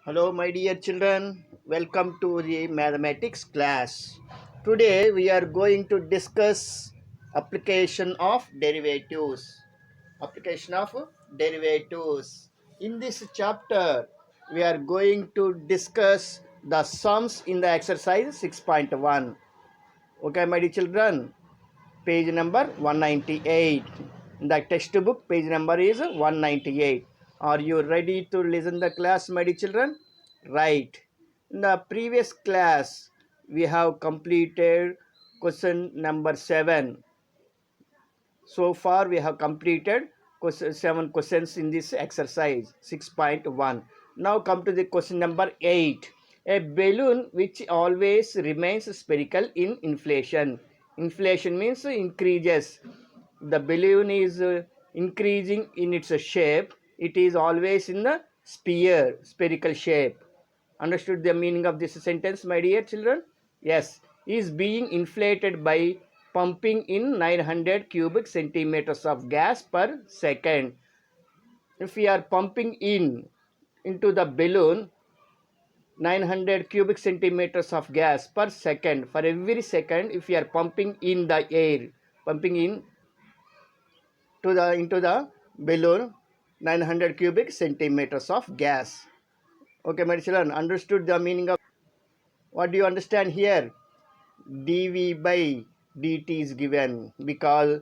Hello, my dear children. Welcome to the mathematics class. Today we are going to discuss application of derivatives. Application of derivatives. In this chapter, we are going to discuss the sums in the exercise 6.1. Okay, my dear children. Page number 198. The textbook page number is 198. Are you ready to listen the class, my dear children? Right. In the previous class, we have completed question number 7. So far, we have completed 7 questions in this exercise 6.1. Now come to the question number 8. A balloon which always remains spherical in inflation. Inflation means increases. The balloon is increasing in its shape. It is always in the spherical shape. Understood the meaning of this sentence, my dear children? Yes, is being inflated by pumping in 900 cubic centimeters of gas per second. If we are pumping into the balloon 900 cubic centimeters of gas per second, for every second, if we are pumping in the air, pumping into the balloon 900 cubic centimeters of gas. Okay, my children, understood the meaning of what do you understand here? dV by dt is given because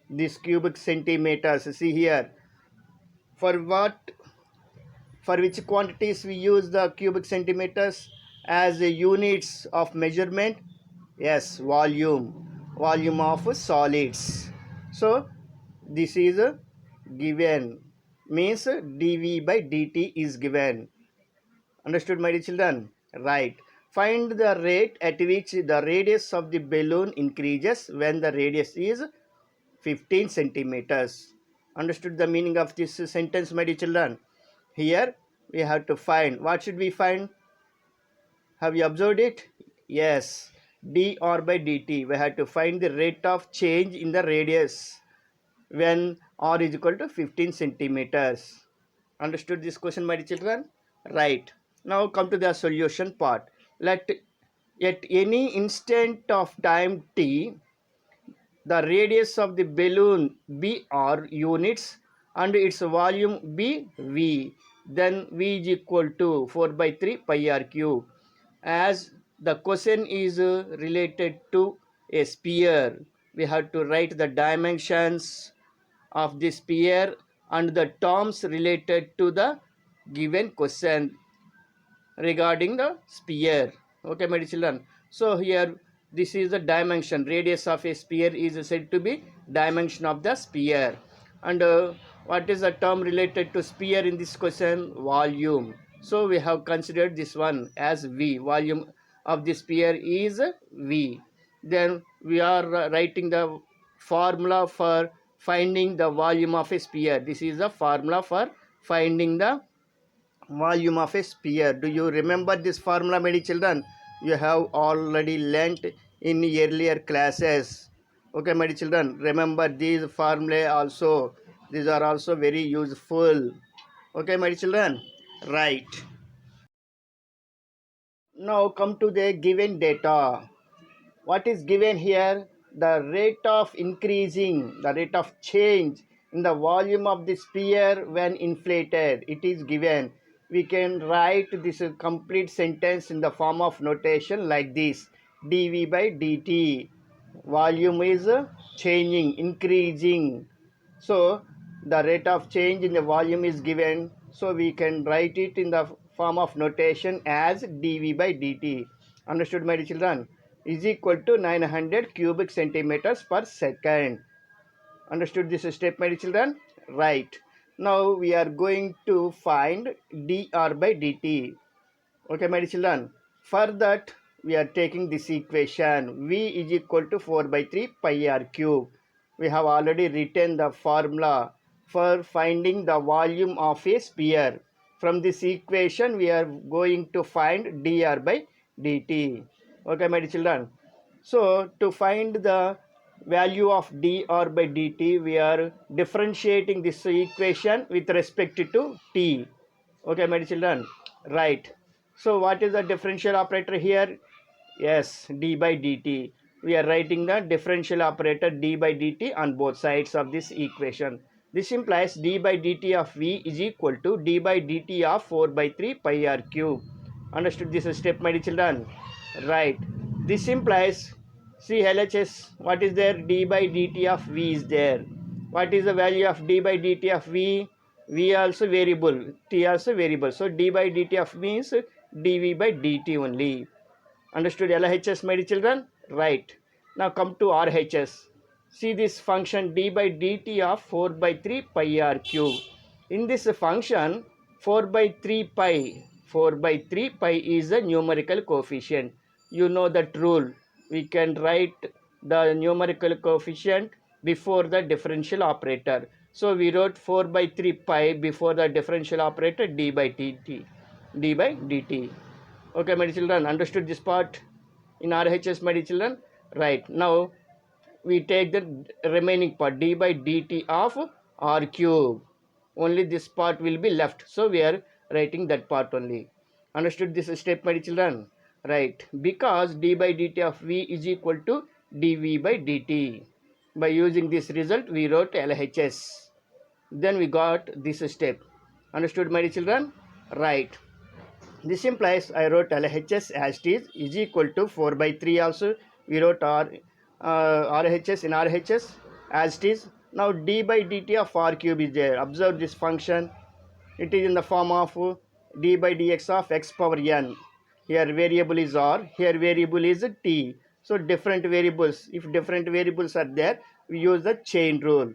this cubic centimeters, see here, for what, for which quantities we use the cubic centimeters as units of measurement? Yes, volume of solids. So this is given, means dV by dt is given. Understood, my dear children? Right. Find the rate at which the radius of the balloon increases when the radius is 15 centimeters. Understood the meaning of this sentence, my dear children? Here we have to find. What should we find? Have you observed it? Yes. dr by dt. We have to find the rate of change in the radius when r is equal to 15 centimeters. Understood this question, my dear children? Right. Now come to the solution part. Let at any instant of time t, the radius of the balloon be r units and its volume be v. Then v is equal to 4 by 3 pi r cube. As the question is related to a sphere, we have to write the dimensions of the sphere and the terms related to the given question regarding the sphere. Okay, my children. So here this is the dimension. Radius of a sphere is said to be dimension of the sphere. And what is the term related to sphere in this question? Volume. So we have considered this one as V. Volume of the sphere is V. Then we are writing the formula for finding the volume of a sphere. This is the formula for finding the volume of a sphere. Do you remember this formula, my children? You have already learnt in earlier classes. Okay, my children, remember these formulae also. These are also very useful. Okay, my children? Right. Now come to the given data. What is given here? The rate of increasing, the rate of change in the volume of the sphere when inflated. It is given. We can write this complete sentence in the form of notation like this: dV by dt. Volume is changing, increasing. So the rate of change in the volume is given. So we can write it in the form of notation as dV by dt. Understood, my children? Is equal to 900 cubic centimeters per second. Understood this step, my children? Right. Now we are going to find dr by dt. Okay, my children. For that, we are taking this equation. V is equal to 4 by 3 pi r cube. We have already written the formula for finding the volume of a sphere. From this equation, we are going to find dr by dt. Okay, my children. So, to find the value of dr by dt, we are differentiating this equation with respect to t. Okay, my children, right. So what is the differential operator here? Yes, d by dt. We are writing the differential operator d by dt on both sides of this equation. This implies d by dt of v is equal to d by dt of 4 by 3 pi r cube. Understood this step, my children? Right. This implies, see LHS, what is there? D by dt of v is there. What is the value of d by dt of v? V also variable, t also variable. So d by dt of v means dv by dt only. Understood LHS, my dear children? Right. Now come to RHS. See this function d by dt of 4 by 3 pi r cube. In this function, 4 by 3 pi, 4 by 3 pi is a numerical coefficient. You know that rule. We can write the numerical coefficient before the differential operator. So we wrote 4 by 3 pi before the differential operator d by dt. d by dt. Okay, my children, understood this part in RHS, my children? Right. Now, we take the remaining part, d by dt of r cube. Only this part will be left. So, we are writing that part only. Understood this step, my children? Right. Because d by dt of v is equal to dv by dt. By using this result, we wrote LHS. Then we got this step. Understood, my children? Right. This implies I wrote LHS as it is equal to 4 by 3 also. We wrote RHS in RHS as it is. Now d by dt of r cube is there. Observe this function. It is in the form of d by dx of x power n. Here variable is r, here variable is t. So different variables, if different variables are there, we use the chain rule.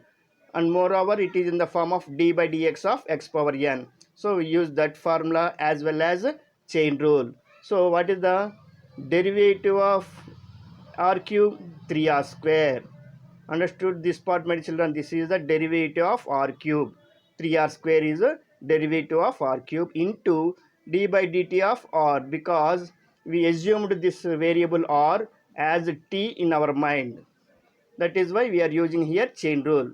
And moreover, it is in the form of d by dx of x power n. So we use that formula as well as chain rule. So what is the derivative of r cube? 3r square. Understood this part, my children? This is the derivative of r cube. 3r square is a derivative of r cube into d by dt of r, because we assumed this variable r as t in our mind. That is why we are using here chain rule.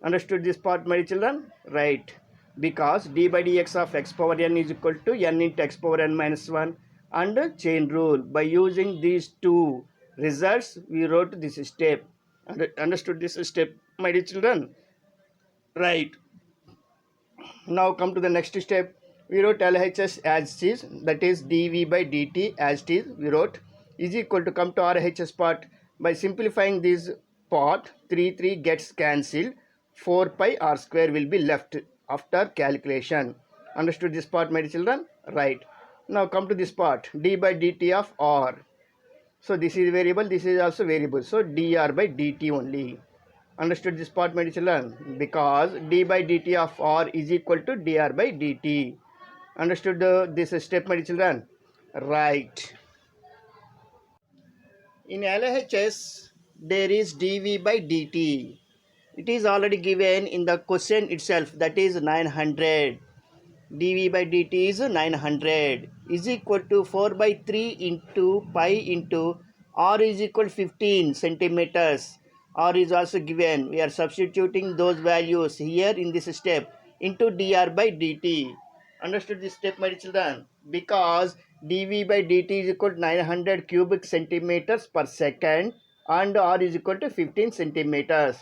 Understood this part, my children? Right. Because d by dx of x power n is equal to n into x power n minus 1, and chain rule. By using these two results, we wrote this step. Understood this step, my dear children? Right. Now come to the next step. We wrote LHS as is, that is dv by dt as it is. We wrote is equal to, come to RHS part. By simplifying this part, 3 gets cancelled. 4 pi r square will be left after calculation. Understood this part, my dear children? Right. Now come to this part, d by dt of r. So this is variable, this is also variable. So dr by dt only. Understood this part, my dear children? Because d by dt of r is equal to dr by dt. Understood this step, my dear children? Right. In LHS, there is dv by dt. It is already given in the question itself, that is 900. dv by dt is 900 is equal to 4 by 3 into pi into r is equal to 15 centimeters. R is also given. We are substituting those values here in this step into dr by dt. Understood this step, my dear children? Because dv by dt is equal to 900 cubic centimeters per second and r is equal to 15 centimeters.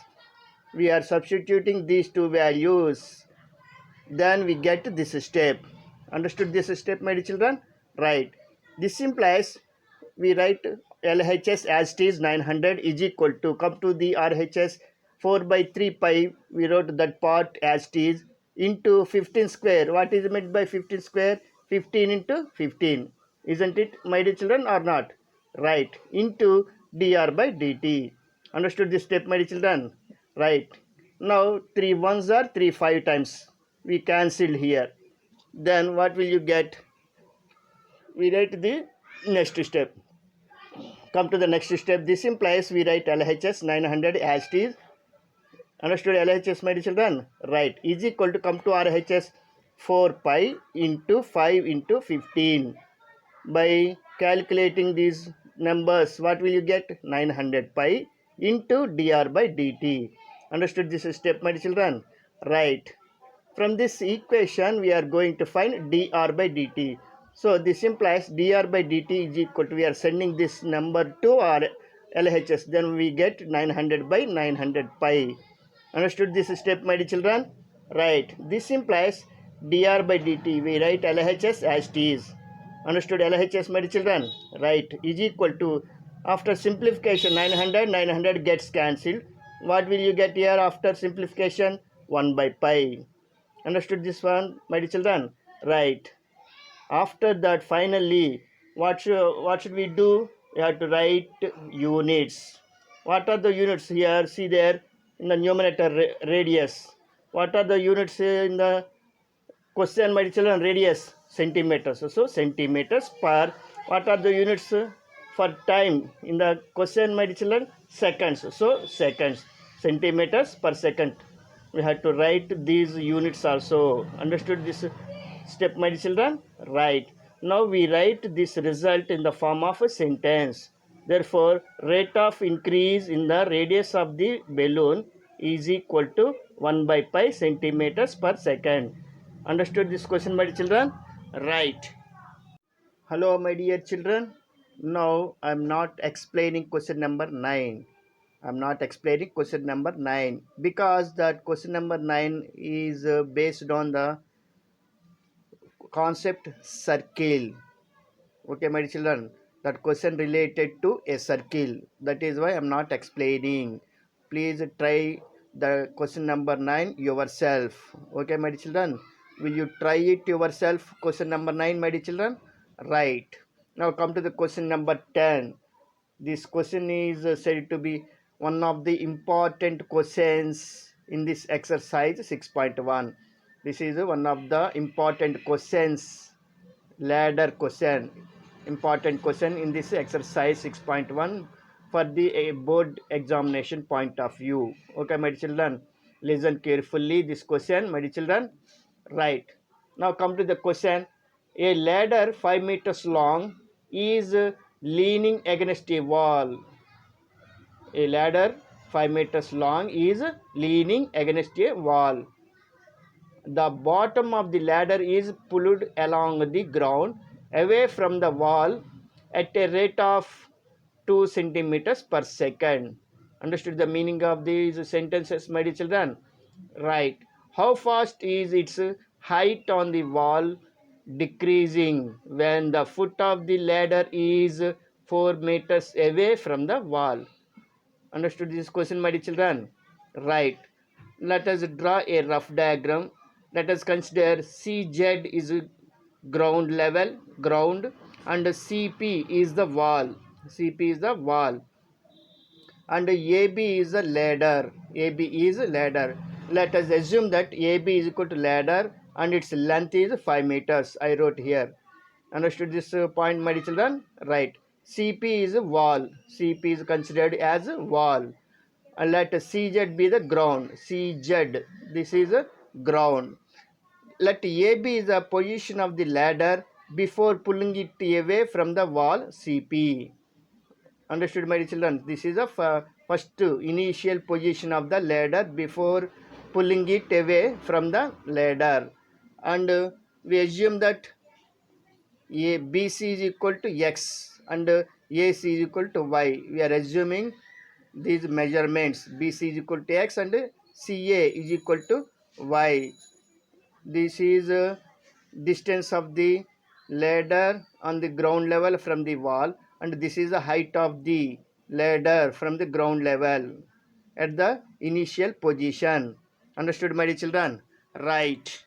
We are substituting these two values. Then we get this step. Understood this step, my dear children? Right. This implies we write LHS as it is 900 is equal to, come to the RHS, 4 by 3 pi. We wrote that part as it is into 15 square. What is meant by 15 square? 15 into 15. Isn't it, my dear children, or not? Right. Into dr by dt. Understood this step, my dear children? Right. Now 3 ones are 3 5 times. We cancel here. Then what will you get? We write the next step. Come to the next step. This implies we write LHS 900 as it is. Understood LHS, my dear children? Right. Is equal to, come to RHS, 4 pi into 5 into 15. By calculating these numbers, what will you get? 900 pi into dr by dt. Understood this step, my dear children? Right. From this equation, we are going to find dr by dt. So this implies dr by dt is equal to, we are sending this number to our LHS, then we get 900 by 900 pi. Understood this step, my dear children? Right. This implies dr by dt. We write LHS as it is. Understood LHS, my dear children? Right. Is equal to, after simplification, 900 gets cancelled. What will you get here after simplification? 1 by pi. Understood this one, my dear children? Right. After that, finally, what should we do? We have to write units. What are the units here? See there in the numerator, radius. What are the units in the question, my dear children? Radius, centimeters. So centimeters per. What are the units for time in the question, my dear children? Seconds. So seconds, centimeters per second. We have to write these units also. Understood this step, my dear children? Right. Now we write this result in the form of a sentence. Therefore, rate of increase in the radius of the balloon is equal to 1 by pi centimeters per second. Understood this question, my dear children? Right. Hello, my dear children. Now I am not explaining question number 9. I am not explaining question number 9 because that question number 9 is based on the concept circle. Okay, my children, that question related to a circle. That is why I am not explaining. Please try the question number 9 yourself. Okay, my children, will you try it yourself? Question number 9, my children. Right. Now come to the question number 10. This question is said to be one of the important questions in this exercise 6.1. This is one of the important questions, ladder question, important question in this exercise 6.1 for the board examination point of view. Okay, my children, listen carefully this question, my children. Right. Now come to the question. A ladder 5 meters long is leaning against a wall. A ladder 5 meters long is leaning against a wall. The bottom of the ladder is pulled along the ground away from the wall at a rate of 2 centimeters per second. Understood the meaning of these sentences, my dear children? Right. How fast is its height on the wall decreasing when the foot of the ladder is 4 meters away from the wall? Understood this question, my dear children? Right. Let us draw a rough diagram. Let us consider CZ is ground level, ground, and CP is the wall. CP is the wall. And AB is a ladder. AB is a ladder. Let us assume that AB is equal to ladder and its length is 5 meters. I wrote here. Understood this point, my dear children? Right. CP is a wall. CP is considered as a wall. And let CZ be the ground. CZ, this is a ground. Let AB is the position of the ladder before pulling it away from the wall, CP. Understood, my dear children? This is the first initial position of the ladder before pulling it away from the ladder. And we assume that BC is equal to X and AC is equal to Y. We are assuming these measurements. BC is equal to X and CA is equal to Y. This is distance of the ladder on the ground level from the wall, and this is the height of the ladder from the ground level at the initial position. Understood, my dear children? Right.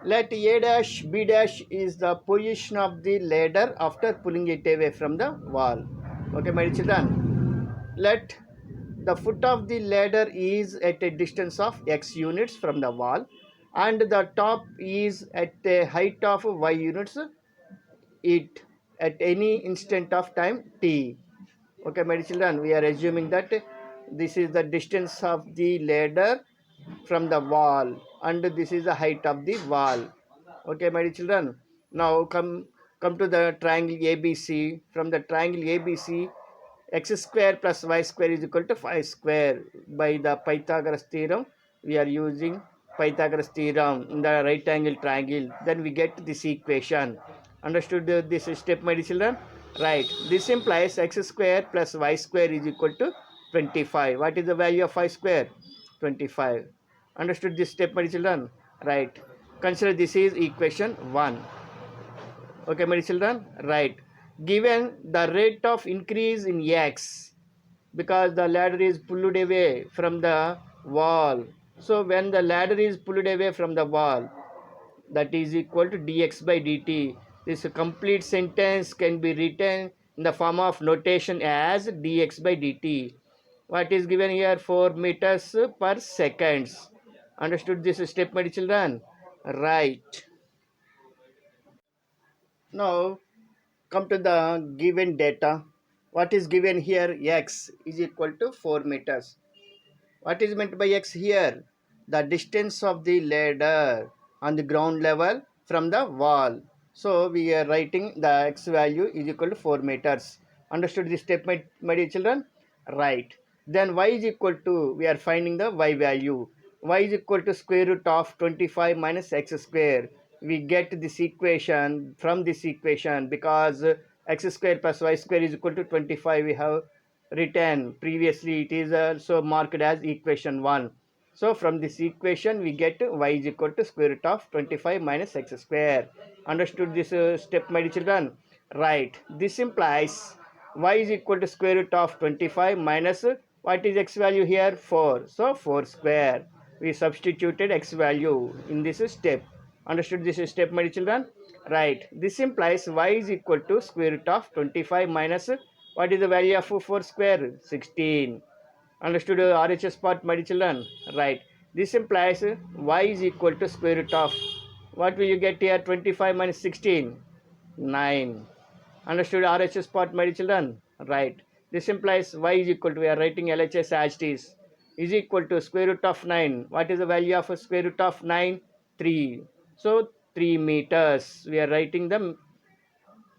Let A dash B dash is the position of the ladder after pulling it away from the wall. Okay, my dear children. Let the foot of the ladder is at a distance of x units from the wall and the top is at a height of y units it at any instant of time t. Okay, my dear children, we are assuming that this is the distance of the ladder from the wall and this is the height of the wall. Okay, my dear children, now come to the triangle ABC. From the triangle ABC, x square plus y square is equal to 5 square. By the Pythagoras theorem, we are using Pythagoras theorem in the right angle triangle, then we get this equation. Understood this step, my children? Right. This implies x square plus y square is equal to 25. What is the value of y square? 25. Understood this step, my children? Right. Consider this is equation 1. Okay, my children? Right. Given the rate of increase in x, because the ladder is pulled away from the wall. So when the ladder is pulled away from the wall, that is equal to dx by dt. This complete sentence can be written in the form of notation as dx by dt. What is given here? 4 meters per seconds. Understood this step, my children? Right. Now come to the given data. What is given here? X is equal to 4 meters. What is meant by x here? The distance of the ladder on the ground level from the wall. So we are writing the x value is equal to 4 meters. Understood this step, my dear children? Right. Then y is equal to, we are finding the y value. Y is equal to square root of 25 minus x square. We get this equation from this equation because x square plus y square is equal to 25. We have written previously, it is also marked as equation 1. So from this equation we get y is equal to square root of 25 minus x square. Understood this step, my dear children? Right. This implies y is equal to square root of 25 minus what is x value here? 4. So 4 square. We substituted x value in this step. Understood this step, my dear children? Right. This implies y is equal to square root of 25 minus what is the value of 4 square? 16. Understood RHS part, my dear children? Right. This implies y is equal to square root of, what will you get here? 25 minus 16? 9. Understood RHS part, my dear children? Right. This implies y is equal to, we are writing LHS as it is equal to square root of 9. What is the value of a square root of 9? 3. So 3 meters. We are writing the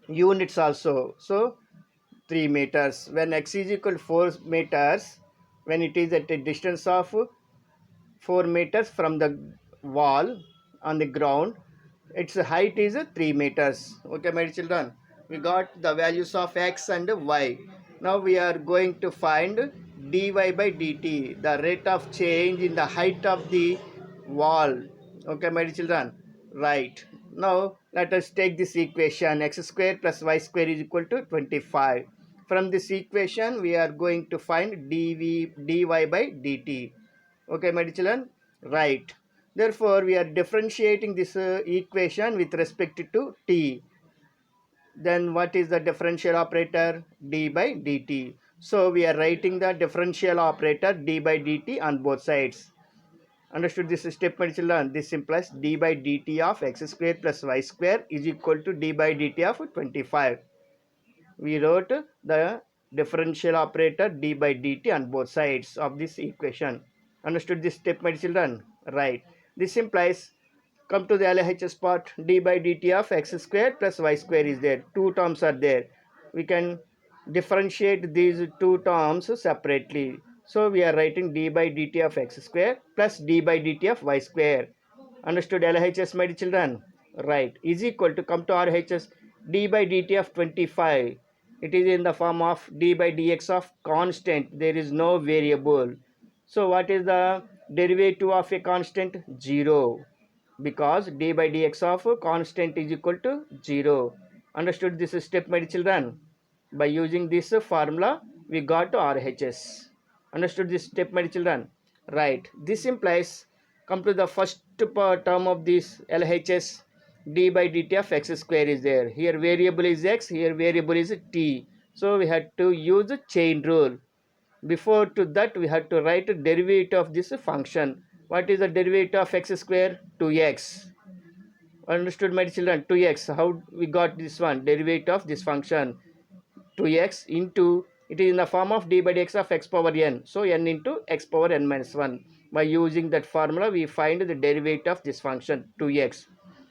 units also. So 3 meters. When x is equal to 4 meters, when it is at a distance of 4 meters from the wall on the ground, its height is 3 meters. Okay, my children, we got the values of x and y. Now we are going to find dy by dt, the rate of change in the height of the wall. Okay, my children? Right. Now let us take this equation, x square plus y square is equal to 25. From this equation we are going to find dy by dt. Okay, my children? Right. Therefore we are differentiating this equation with respect to t. Then what is the differential operator? D by dt. So we are writing the differential operator d by dt on both sides. Understood this step, my children? This implies d by dt of x square plus y square is equal to d by dt of 25. We wrote the differential operator d by dt on both sides of this equation. Understood this step, my children? Right. This implies, come to the LHS part, d by dt of x square plus y square is there. Two terms are there. We can differentiate these two terms separately. So we are writing d by dt of x square plus d by dt of y square. Understood LHS, my children? Right. Is equal to, come to RHS, d by dt of 25. It is in the form of d by dx of constant. There is no variable. So what is the derivative of a constant? 0. Because d by dx of constant is equal to 0. Understood this step, my children? By using this formula, we got to RHS. Understood this step, my children? Right. This implies, come to the first term of this LHS, d by dt of x square is there. Here variable is x, here variable is t. So we had to use the chain rule. Before to that, we had to write a derivative of this function. What is the derivative of x square? 2x. Understood, my children? 2x. How we got this one? Derivative of this function. 2x into, it is in the form of d by dx of x power n. So n into x power n minus 1. By using that formula, we find the derivative of this function, 2x.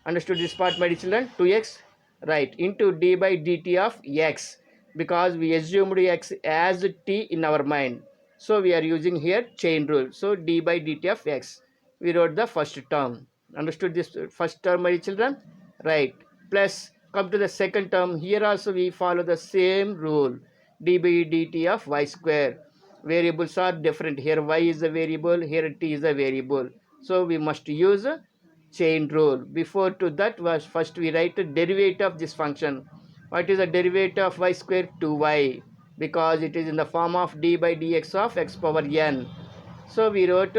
Understood this part, my children? 2x, right, into d by dt of x, because we assumed x as t in our mind. So we are using here chain rule. So d by dt of x. we wrote the first term. Understood this first term, my children? Right. Plus, come to the second term. Here also we follow the same rule. D by dt of y square. Variables are different. Here y is a variable, here t is a variable. So we must use a chain rule. Before to that was first we write the derivative of this function. What is the derivative of y square? 2y, because it is in the form of d by dx of x power n. So we wrote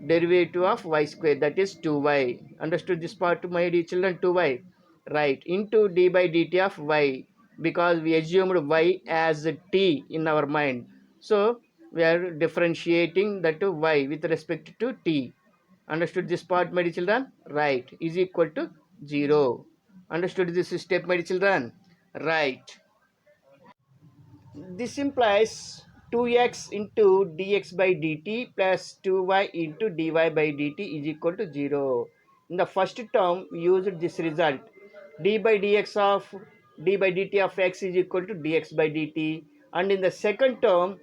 derivative of y square, that is 2y. Understood this part, my dear children? 2y. Right. Into d by dt of y, because we assumed y as t in our mind. So we are differentiating that to y with respect to t. Understood this part, my dear children? Right. Is equal to 0. Understood this step, my dear children? Right. This implies 2x into dx by dt plus 2y into dy by dt is equal to 0. In the first term, we used this result. d by dt of x is equal to dx by dt. And in the second term,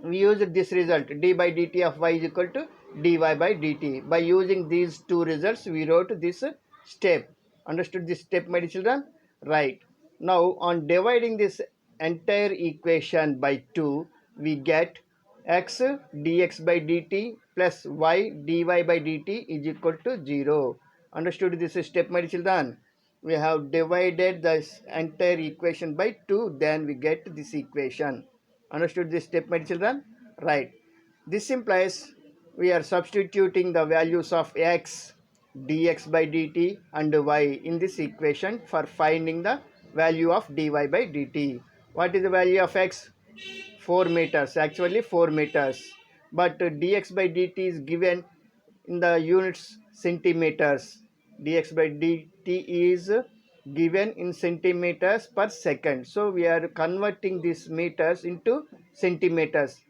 we used this result. d by dt of y is equal to dy by dt. By using these two results, we wrote this step. Understood this step, my children? Right. Now, on dividing this entire equation by 2, we get x dx by dt plus y dy by dt is equal to 0. Understood this step, my children? We have divided this entire equation by 2, then we get this equation. Understood this step, my children? Right. This implies we are substituting the values of x, dx by dt and y in this equation for finding the value of dy by dt. What is the value of x? 4 meters, actually 4 meters. But dx by dt is given in the units centimeters. Dx by dt is given in centimeters per second. So we are converting these meters into centimeters.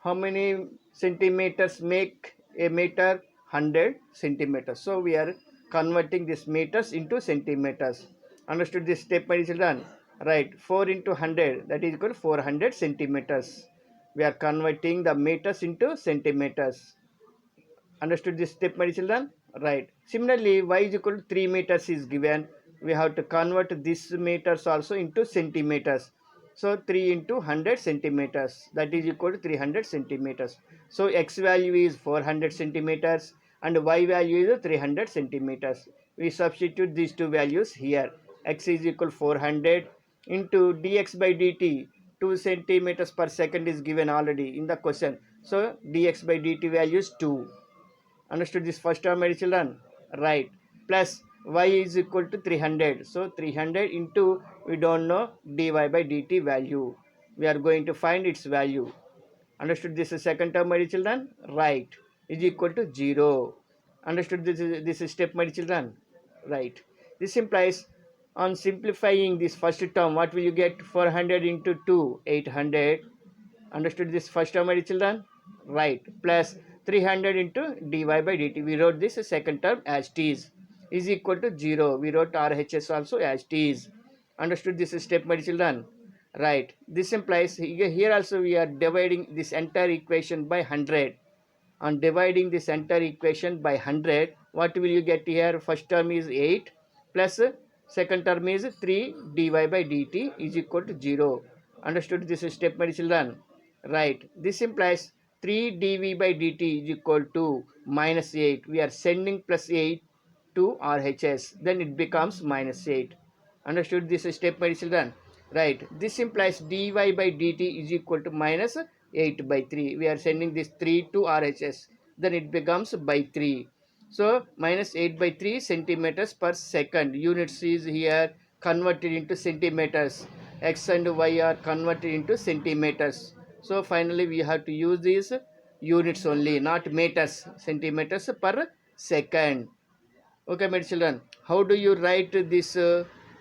How many centimeters make a meter? 100 centimeters. So we are converting these meters into centimeters. Understood this step, my children? Right. 4 into 100, that is equal to 400 centimeters. We are converting the meters into centimeters. Understood this step, my children? Right. Similarly, y is equal to 3 meters is given. We have to convert this meters also into centimeters. So 3 into 100 centimeters, that is equal to 300 centimeters. So x value is 400 centimeters and y value is 300 centimeters. We substitute these two values here. X is equal to 400 into dx by dt. 2 centimeters per second is given already in the question. So dx by dt value is 2. Understood this first term, my children? Right. Plus y is equal to 300. So 300 into, we don't know dy by dt value. We are going to find its value. Understood this second term, my children? Right. Is equal to 0. Understood this step, my children? Right. This implies on simplifying this first term, what will you get? 400 into 2, 800. Understood this first term, my children? Right. Plus 300 into dy by dt. We wrote this second term as t is equal to 0. We wrote RHS also as t is. Understood this step, my children? Right. This implies here also we are dividing this entire equation by 100. On dividing this entire equation by 100, what will you get here? First term is 8 plus second term is 3 dy by dt is equal to 0. Understood this step, my children? Right. This implies 3 dv by dt is equal to minus 8. We are sending plus 8 to RHS. Then it becomes minus 8. Understood this step, my children? Right. This implies dy by dt is equal to minus 8 by 3. We are sending this 3 to RHS. Then it becomes by 3. So minus 8 by 3 centimeters per second. Units is here converted into centimeters. X and Y are converted into centimeters. So finally we have to use these units only, not meters, centimeters per second. Okay, my children, how do you write this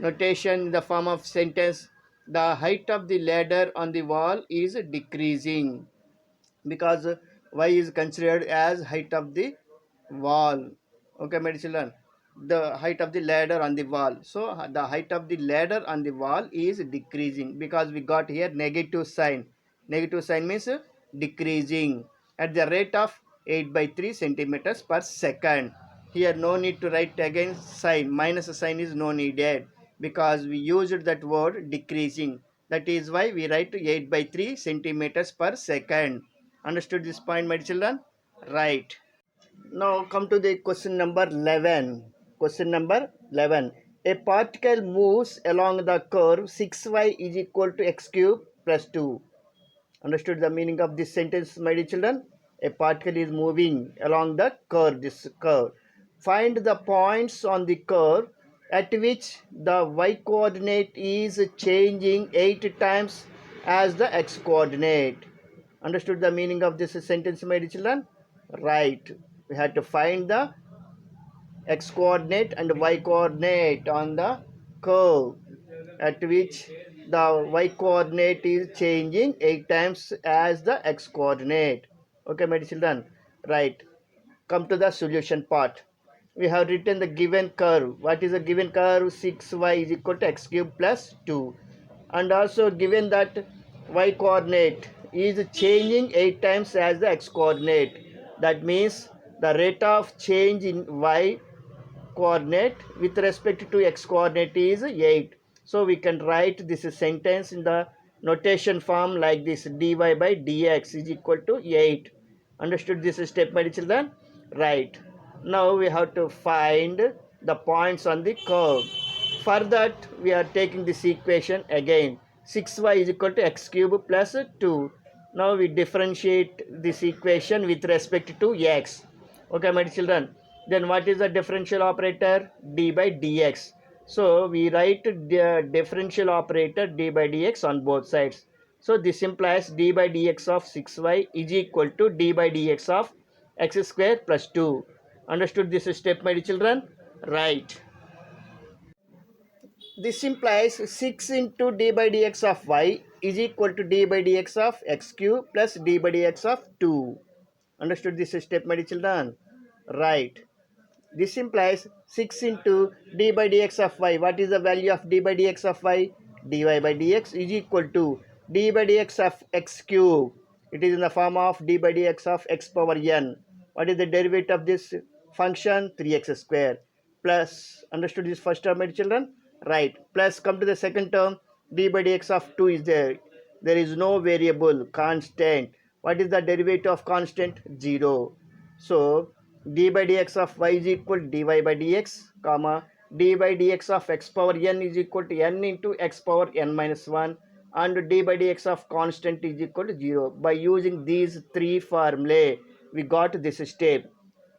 notation in the form of sentence? The height of the ladder on the wall is decreasing, because y is considered as height of the wall. Okay, my children, the height of the ladder on the wall. So the height of the ladder on the wall is decreasing, because we got here negative sign. Negative sign means decreasing at the rate of 8 by 3 centimeters per second. Here no need to write again sign, minus sign is no needed because we used that word decreasing. That is why we write 8 by 3 centimeters per second. Understood this point, my children? Right. Now come to the question number 11. Question number 11. A particle moves along the curve 6y is equal to x cube plus 2. Understood the meaning of this sentence, my dear children? A particle is moving along the curve, this curve. Find the points on the curve at which the y coordinate is changing 8 times as the x coordinate. Understood the meaning of this sentence, my dear children? Right. We have to find the x coordinate and y coordinate on the curve at which the y coordinate is changing 8 times as the x coordinate. Okay, my children? Right. Come to the solution part. We have written the given curve. What is the given curve? 6y is equal to x cube plus 2. And also given that y coordinate is changing 8 times as the x coordinate. That means the rate of change in y coordinate with respect to x coordinate is 8. So we can write this sentence in the notation form like this: dy by dx is equal to 8. Understood this step, my children? Right. Now we have to find the points on the curve. For that we are taking this equation again: 6y is equal to x cube plus 2. Now we differentiate this equation with respect to x. Okay, my children? Then what is the differential operator? D by dx. So we write the differential operator d by dx on both sides. So this implies d by dx of 6y is equal to d by dx of x square plus 2. Understood this step, my children? Right. This implies 6 into d by dx of y is equal to d by dx of x cube plus d by dx of 2. Understood this step, my children? Right. This implies 6 into d by dx of y. What is the value of d by dx of y? dy by dx is equal to d by dx of x cube. It is in the form of d by dx of x power n. What is the derivative of this function? 3x square. Plus, understood this first term, my children? Right. Plus, come to the second term, d by dx of 2 is there. There is no variable, constant. What is the derivative of constant? 0. So, d by dx of y is equal to dy by dx, comma, d by dx of x power n is equal to n into x power n minus 1, and d by dx of constant is equal to 0. By using these three formulae, we got this step.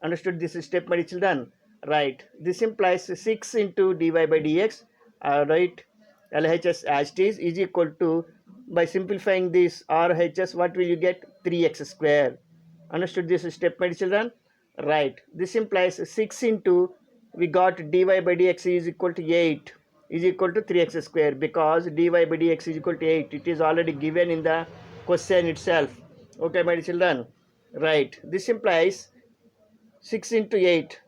Understood this step, my children? Right. This implies 6 into dy by dx, right, LHS as it is equal to, by simplifying this RHS, what will you get? 3x square. Understood this step, my children? Right. This implies 6 into, we got dy by dx is equal to 8 is equal to 3x square, because dy by dx is equal to 8. It is already given in the question itself. Okay, my children? Right. This implies 6 into 8.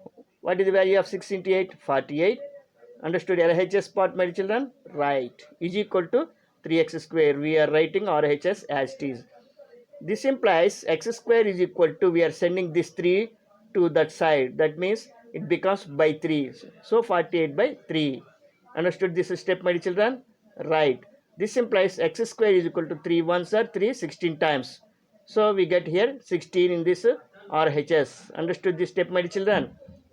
What is the value of 6 into 8? 48. Understood RHS part, my children? Right. Is equal to 3x square. We are writing RHS as it is. This implies x square is equal to, we are sending this 3 to that side. That means it becomes by 3. So 48 by 3. Understood this step, my children? Right. This implies x square is equal to 3 ones are 3, 16 times. So we get here 16 in this RHS. Understood this step, my children?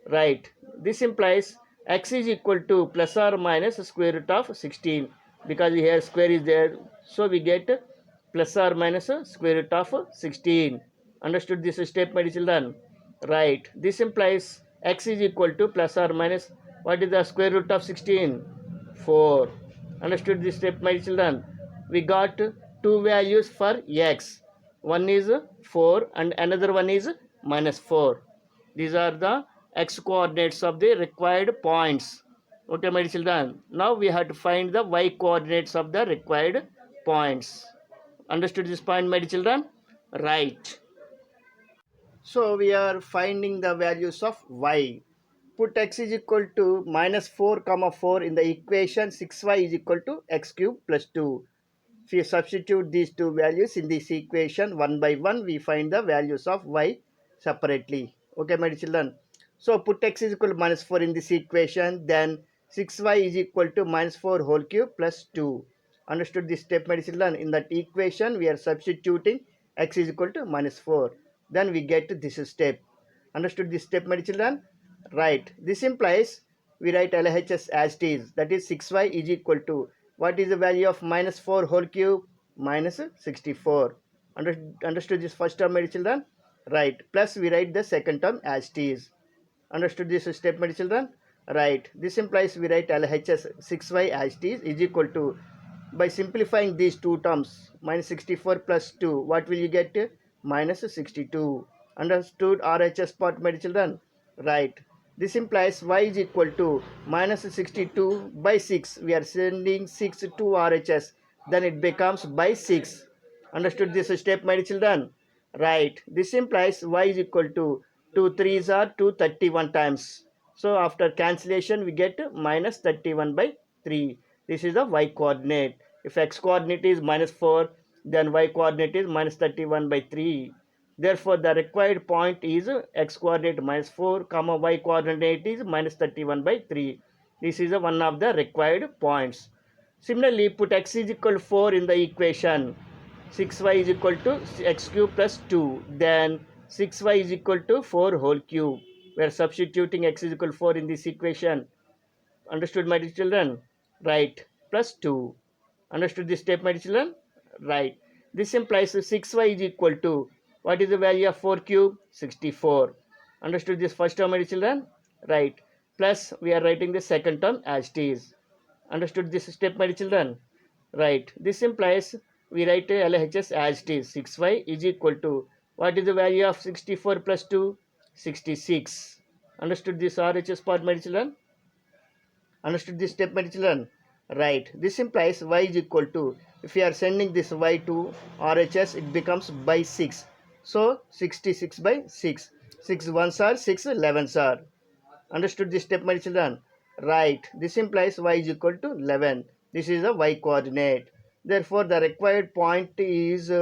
Right. This implies x is equal to plus or minus square root of 16, because here square is there. So we get plus or minus square root of 16. Understood this step, my children? Right. This implies x is equal to plus or minus, what is the square root of 16? 4. Understood this step, my children? We got two values for x. One is 4 and another one is minus 4. These are the x coordinates of the required points. Okay, my children? Now we have to find the y coordinates of the required points. Understood this point, my children? Right. So we are finding the values of y. Put x is equal to minus 4 comma 4 in the equation 6y is equal to x cube plus 2. If you substitute these two values in this equation one by one, we find the values of y. separately. Okay, my children. So put x is equal to minus 4 in this equation. Then 6y is equal to minus 4 whole cube plus 2. Understood this step, my children? In that equation, we are substituting x is equal to minus 4. Then we get to this step. Understood this step, my children? Right. This implies we write LHS as it is. That is 6y is equal to, what is the value of minus 4 whole cube? Minus 64. Understood this first term, my children? Right. Plus we write the second term as it is. Understood this step, my children? Right. This implies we write LHS 6y as it is equal to, by simplifying these two terms, minus 64 plus 2, what will you get? Minus 62. Understood RHS part, my children? Right. This implies y is equal to minus 62 by 6. We are sending 6 to RHS. Then it becomes by 6. Understood this step, my children? Right. This implies y is equal to 2 3s are 231 times. So after cancellation, we get minus 31 by 3. This is the y coordinate. If x coordinate is minus 4, then y coordinate is minus 31 by 3. Therefore, the required point is x coordinate minus 4, comma y coordinate is minus 31 by 3. This is one of the required points. Similarly, put x is equal to 4 in the equation. 6y is equal to x cube plus 2. Then 6y is equal to 4 whole cube. We are substituting x is equal to 4 in this equation. Understood, my children? Right. Plus 2. Understood this step, my children? Right. This implies 6y is equal to, what is the value of 4 cube? 64. Understood this first term, my children? Right. Plus we are writing the second term as it is. Understood this step, my children? Right. This implies we write LHS as it is. 6y is equal to, what is the value of 64 plus 2? 66. Understood this RHS part, my children? Understood this step, my children? Right. This implies y is equal to, if we are sending this y to RHS, it becomes by 6. So 66 by 6. 6 ones are 6 11s are. Understood this step, my children? Right. This implies y is equal to 11. This is the y coordinate. Therefore, the required point is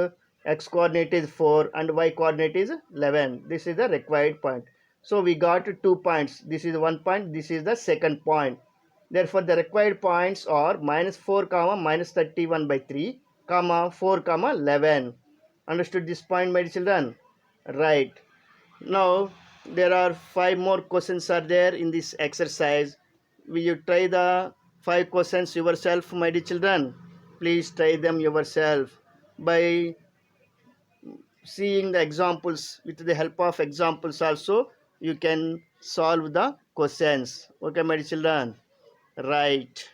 x coordinate is 4 and y coordinate is 11. This is the required point. So we got 2 points. This is one point. This is the second point. Therefore, the required points are minus 4 comma minus 31 by 3 comma 4 comma 11. Understood this point, my children? Right. Now there are 5 more questions are there in this exercise. Will you try the 5 questions yourself, my dear children? Please try them yourself by seeing the examples. With the help of examples also you can solve the questions. Okay, my dear children? Right.